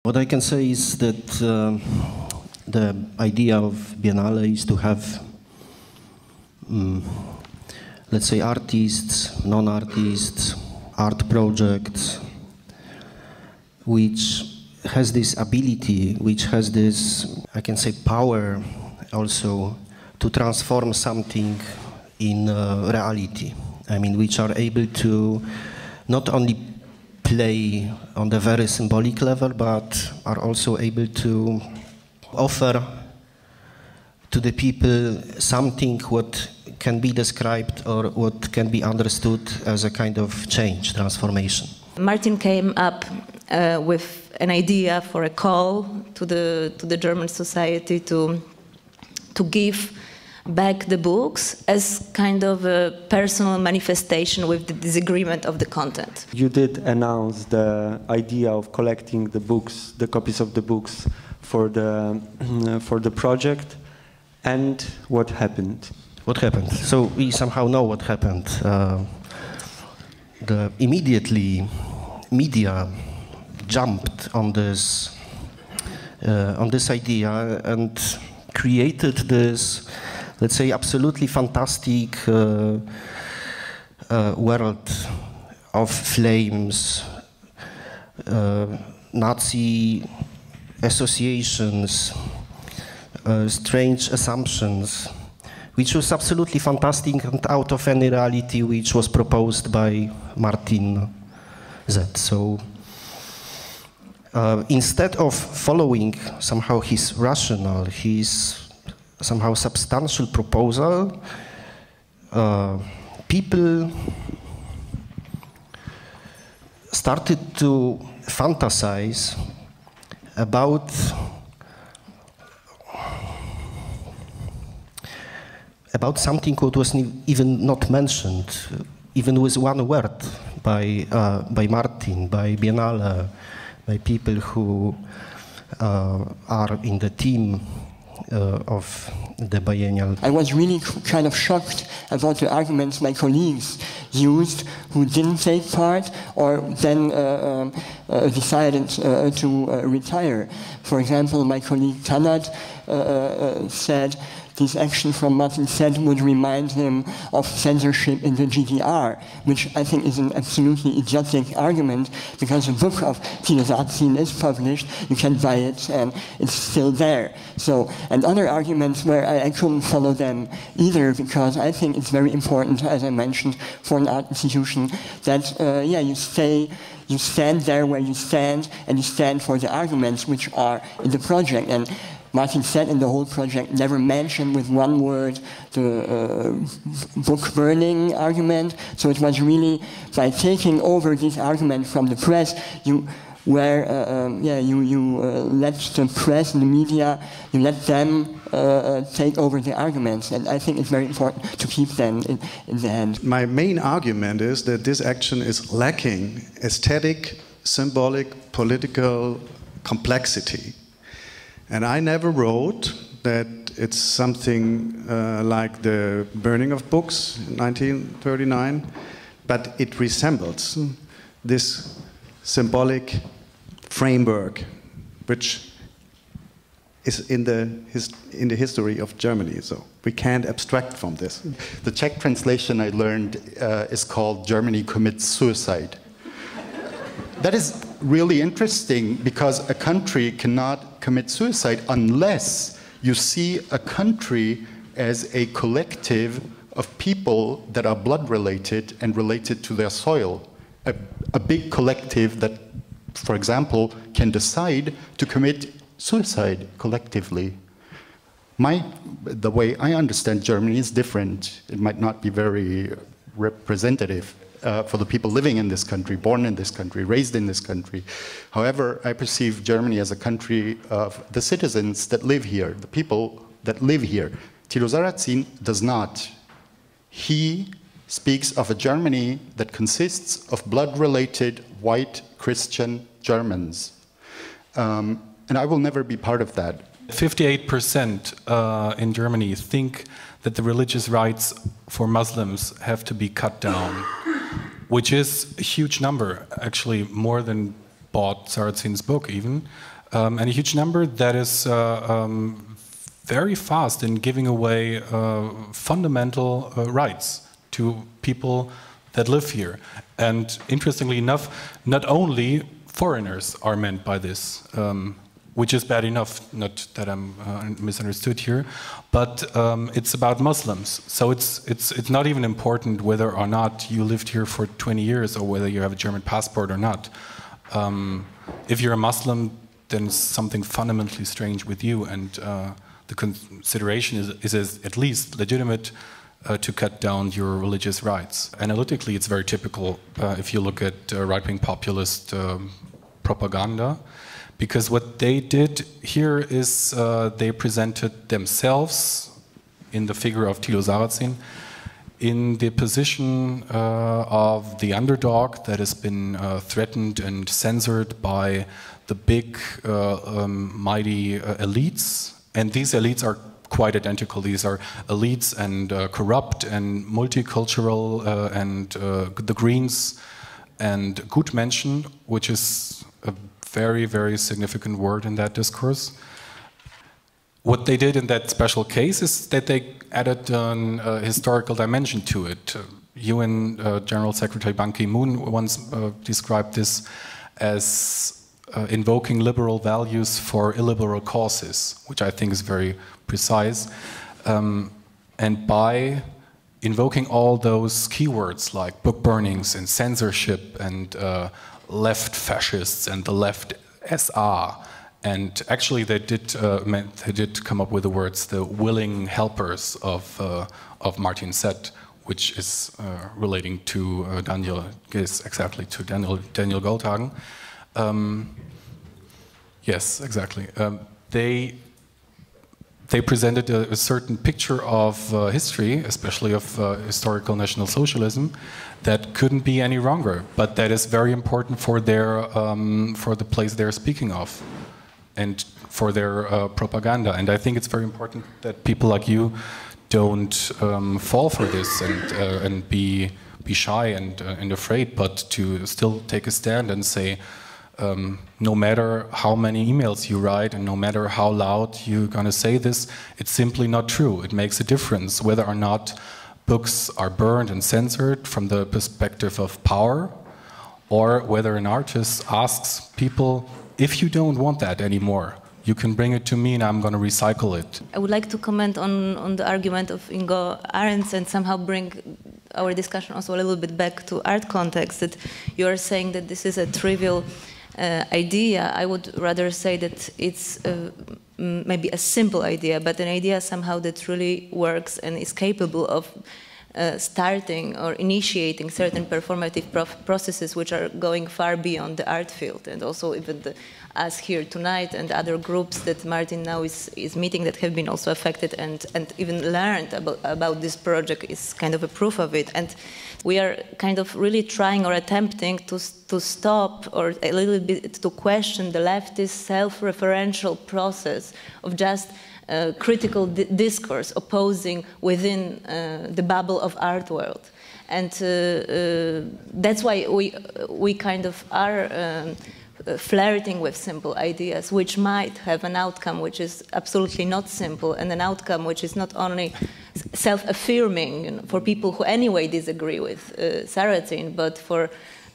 What I can say is that the idea of Biennale is to have, let's say, artists, non-artists, art projects, which has this ability, which has this, I can say, power also to transform something in reality. I mean, which are able to not only play on the very symbolic level, but are also able to offer to the people something what can be described or what can be understood as a kind of change, transformation. Martin came up with an idea for a call to the German society to give back the books as kind of a personal manifestation with the disagreement of the content. You did announce the idea of collecting the books, the copies of the books for the project, and what happened? What happened? So we somehow know what happened. Immediately, media jumped on this idea and created this, let's say, absolutely fantastic world of flames, Nazi associations, strange assumptions, which was absolutely fantastic and out of any reality which was proposed by Martin Z. So instead of following somehow his rational, his somehow substantial proposal, people started to fantasize about something what was even not mentioned, even with one word by Martin, by Biennale, by people who are in the team of the biennial. I was really kind of shocked about the arguments my colleagues used who didn't take part or then decided to retire. For example, my colleague Tanat said this action from Martin Z would remind him of censorship in the GDR, which I think is an absolutely idiotic argument because the book of Peter Zatzin is published, you can buy it and it's still there. So, and other arguments where I couldn't follow them either because I think it's very important, as I mentioned, for an art institution that, you stand there where you stand and you stand for the arguments which are in the project. And Martin Z in the whole project never mentioned with one word the book burning argument. So it was really by taking over this argument from the press, you let the press and the media, you let them take over the arguments. And I think it's very important to keep them in the hand. My main argument is that this action is lacking aesthetic, symbolic, political complexity. And I never wrote that it's something like the burning of books in 1939, but it resembles this symbolic framework, which is in the history of Germany. So we can't abstract from this. The Czech translation I learned is called "Germany commits suicide." That is really interesting because a country cannot commit suicide unless you see a country as a collective of people that are blood related and related to their soil. A big collective that, for example, can decide to commit suicide collectively. The way I understand Germany is different. It might not be very representative for the people living in this country, born in this country, raised in this country. However, I perceive Germany as a country of the citizens that live here, the people that live here. Tilo Sarrazin does not. He speaks of a Germany that consists of blood-related white Christian Germans. And I will never be part of that. 58% in Germany think that the religious rights for Muslims have to be cut down, which is a huge number, actually more than bought Sarrazin's book even. and a huge number that is very fast in giving away fundamental rights to people that live here. And interestingly enough, not only foreigners are meant by this, which is bad enough, not that I'm misunderstood here, but it's about Muslims. So it's not even important whether or not you lived here for 20 years or whether you have a German passport or not. If you're a Muslim, then something fundamentally strange with you, and the consideration is at least legitimate to cut down your religious rights. Analytically, it's very typical if you look at right-wing populist propaganda, because what they did here is they presented themselves in the figure of Thilo Sarrazin in the position of the underdog that has been threatened and censored by the big, mighty elites. And these elites are quite identical. These are elites and corrupt and multicultural and the Greens and Gutmenschen, which is a very, very significant word in that discourse. What they did in that special case is that they added a historical dimension to it. UN General Secretary Ban Ki-moon once described this as invoking liberal values for illiberal causes, which I think is very precise. And by invoking all those keywords like book burnings and censorship and left fascists and the left SR, and actually they did come up with the words the willing helpers of Martin Zett, which is relating to Daniel Goldhagen. Yes, exactly. They presented a certain picture of history, especially of historical National Socialism, that couldn't be any wronger, but that is very important for their for the place they're speaking of, and for their propaganda. And I think it's very important that people like you don't fall for this and be shy and afraid, but to still take a stand and say, no matter how many emails you write and no matter how loud you're going to say this, it's simply not true. It makes a difference whether or not books are burned and censored from the perspective of power, or whether an artist asks people, if you don't want that anymore, you can bring it to me and I'm going to recycle it. I would like to comment on the argument of Ingo Arendts and somehow bring our discussion also a little bit back to art context, that you are saying that this is a trivial idea. I would rather say that it's maybe a simple idea, but an idea somehow that really works and is capable of starting or initiating certain performative processes which are going far beyond the art field, and also even us here tonight and other groups that Martin now is meeting that have been also affected and even learned about this project is kind of a proof of it. And we are kind of really trying or attempting to stop or a little bit to question the leftist self-referential process of just critical discourse opposing within the bubble of art world. And that's why we kind of are flirting with simple ideas, which might have an outcome which is absolutely not simple, and an outcome which is not only self-affirming for people who anyway disagree with Sarrazin, but for,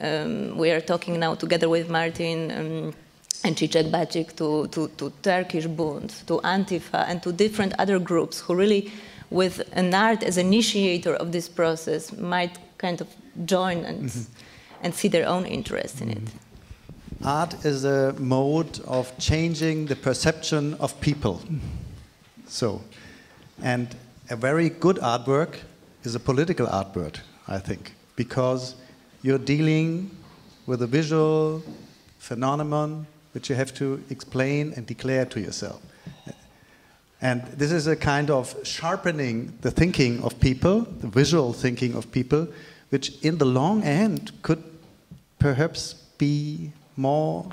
we are talking now together with Martin and Číček Bacik to Turkish Bund, to Antifa, and to different other groups who really, with an art as initiator of this process, might kind of join and see their own interest in it. Art is a mode of changing the perception of people. So, and a very good artwork is a political artwork, I think, because you're dealing with a visual phenomenon which you have to explain and declare to yourself. And this is a kind of sharpening the thinking of people, the visual thinking of people, which in the long end could perhaps be more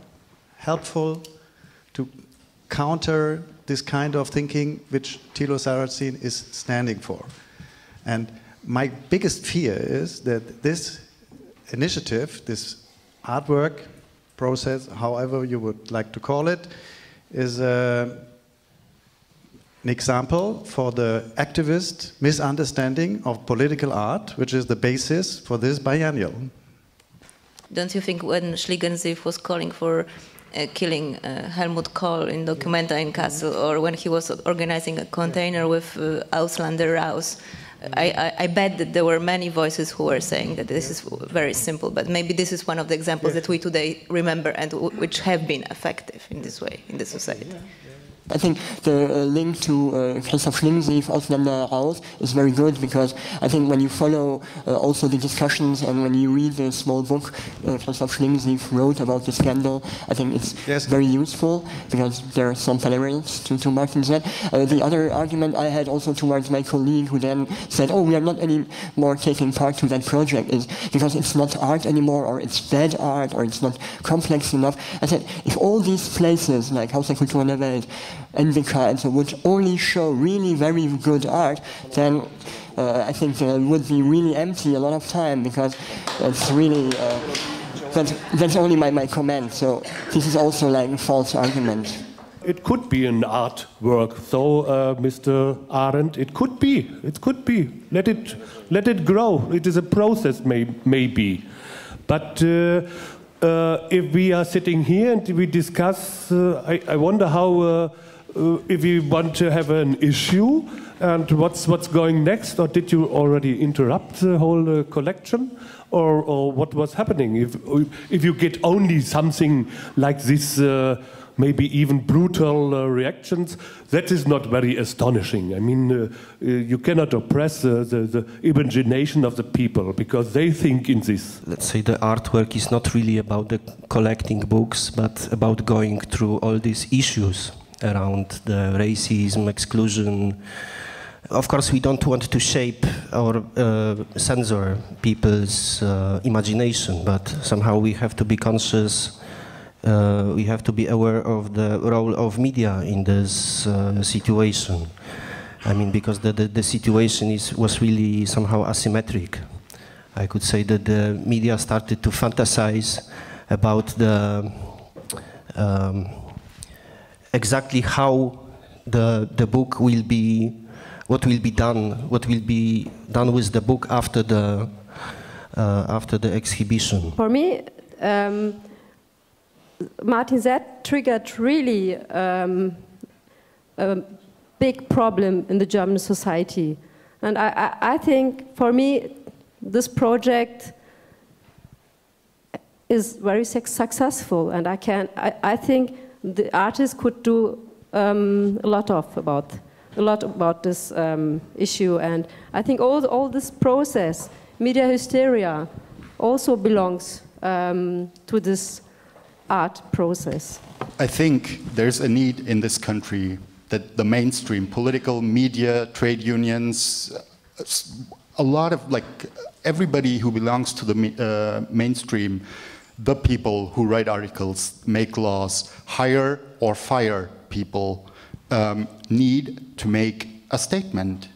helpful to counter this kind of thinking which Thilo Sarrazin is standing for. And my biggest fear is that this initiative, this artwork process, however you would like to call it, is an example for the activist misunderstanding of political art, which is the basis for this biennial. Don't you think when Schlingensief was calling for killing Helmut Kohl in Documenta in Kassel, or when he was organizing a container with Ausländer raus, I bet that there were many voices who were saying that this is very simple, but maybe this is one of the examples that we today remember and which have been effective in this way in the society. I think the link to Christoph Schlingensief, Ausländer raus, is very good, because I think when you follow also the discussions and when you read the small book Christoph Schlingensief wrote about the scandal, I think it's very useful, because there are some parallels to Martin said. The other argument I had also towards my colleague who then said, oh, we are not anymore taking part to that project, is because it's not art anymore, or it's bad art, or it's not complex enough. I said, if all these places like Haus der Kultur in der Welt, NWK, and so would only show really very good art, then I think it would be really empty a lot of time, because it's really, that's only my comment, so this is also like a false argument. It could be an artwork, so Mr. Arendt, it could be. Let it grow. It is a process, maybe. But if we are sitting here and we discuss, I wonder how, if we want to have an issue and what's going next, or did you already interrupt the whole collection, or what was happening? If you get only something like this, maybe even brutal reactions, that is not very astonishing. I mean, you cannot oppress the imagination of the people, because they think in this. Let's say the artwork is not really about the collecting books, but about going through all these issues around the racism, exclusion. Of course, we don't want to shape or censor people's imagination, but somehow we have to be conscious. We have to be aware of the role of media in this situation. I mean, because the situation was really somehow asymmetric. I could say that the media started to fantasize about the exactly how the book will be, what will be done with the book after the exhibition. For me, Martin Z triggered really a big problem in the German society, and I think for me this project is very successful, and I think the artist could do a lot about this issue, and I think all this process, media hysteria, also belongs to this art process. I think there's a need in this country that the mainstream, political, media, trade unions, a lot of, like, everybody who belongs to the mainstream, the people who write articles, make laws, hire or fire people, need to make a statement.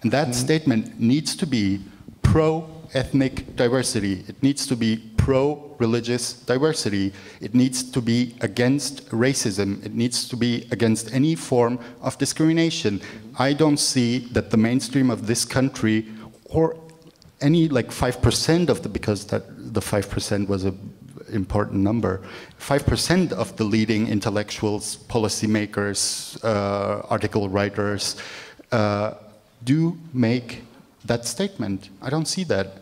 And that statement needs to be pro-ethnic diversity. It needs to be pro-religious diversity. It needs to be against racism. It needs to be against any form of discrimination. I don't see that the mainstream of this country, or any like 5% of because the 5% was an important number, 5% of the leading intellectuals, policymakers, article writers do make that statement. I don't see that.